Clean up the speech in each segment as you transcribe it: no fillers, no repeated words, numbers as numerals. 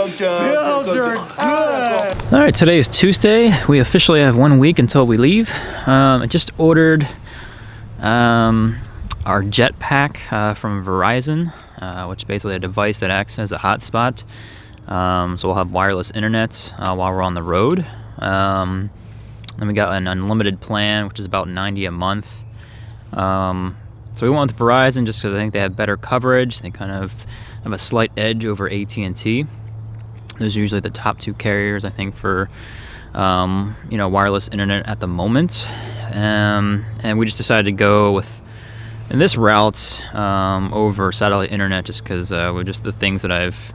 Pills are good. All right, today is Tuesday. We officially have 1 week until we leave. I just ordered our jetpack from Verizon, which is basically a device that acts as a hotspot. So we'll have wireless internet while we're on the road. Then we got an unlimited plan, which is about $90 a month. So we went with Verizon just because I think they have better coverage. They kind of have a slight edge over AT&T. Those are usually the top two carriers, I think, for wireless internet at the moment. And we just decided to go in this route over satellite internet just because with just the things that I've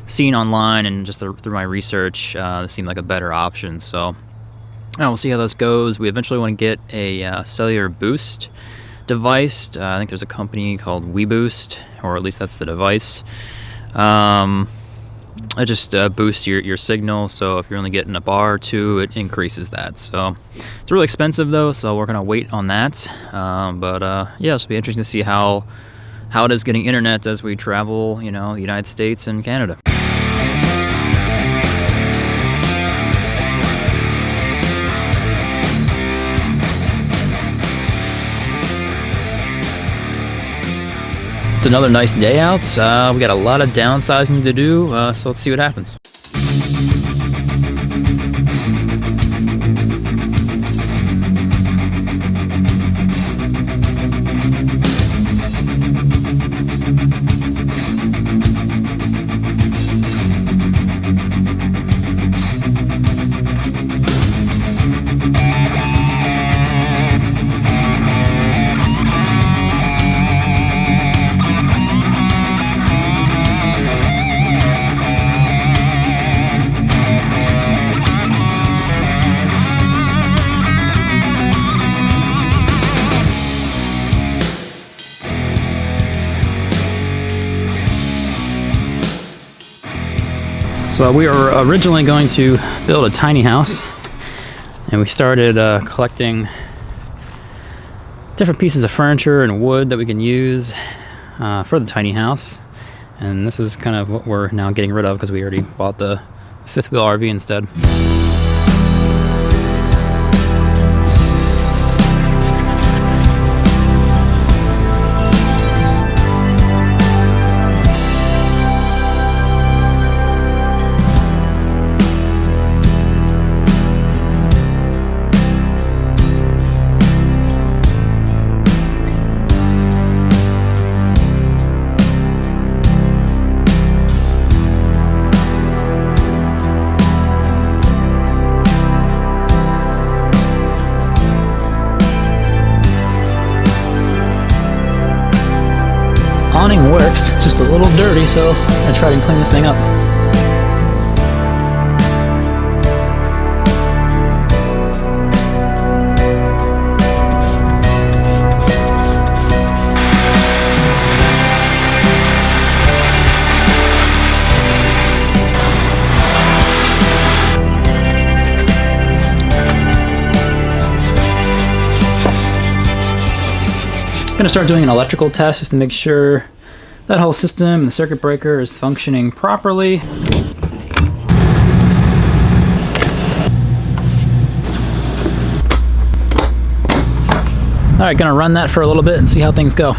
seen online and just through my research, this seemed like a better option. So we'll see how this goes. We eventually want to get a cellular boost device. I think there's a company called WeBoost, or at least that's the device. It just boosts your signal, so if you're only getting a bar or two, it increases that. So it's really expensive though, so we're gonna wait on that. Yeah, it'll be interesting to see how it is getting internet as we travel, the United States and Canada. It's another nice day out. We got a lot of downsizing to do, so let's see what happens. So we were originally going to build a tiny house, and we started collecting different pieces of furniture and wood that we can use for the tiny house. And this is kind of what we're now getting rid of because we already bought the fifth wheel RV instead. Awning works, just a little dirty, so I tried to clean this thing up. I'm gonna start doing an electrical test just to make sure that whole system and the circuit breaker is functioning properly. All right, gonna run that for a little bit and see how things go.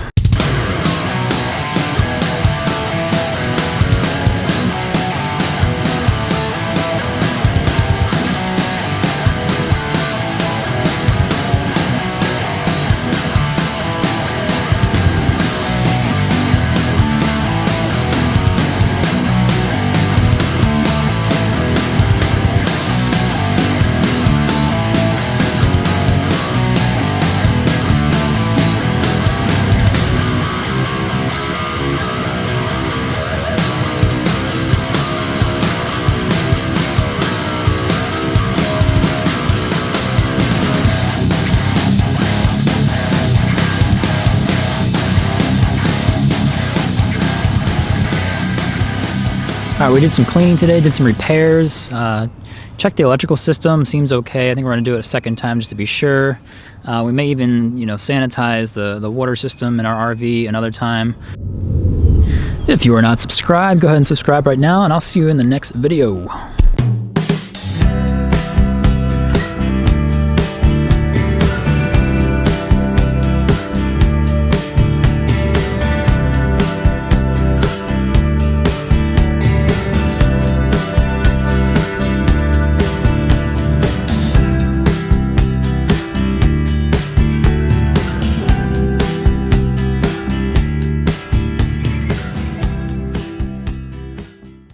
All right, we did some cleaning today, did some repairs, checked the electrical system, seems okay. I think we're gonna do it a second time just to be sure. We may even, sanitize the water system in our RV another time. If you are not subscribed, go ahead and subscribe right now, and I'll see you in the next video.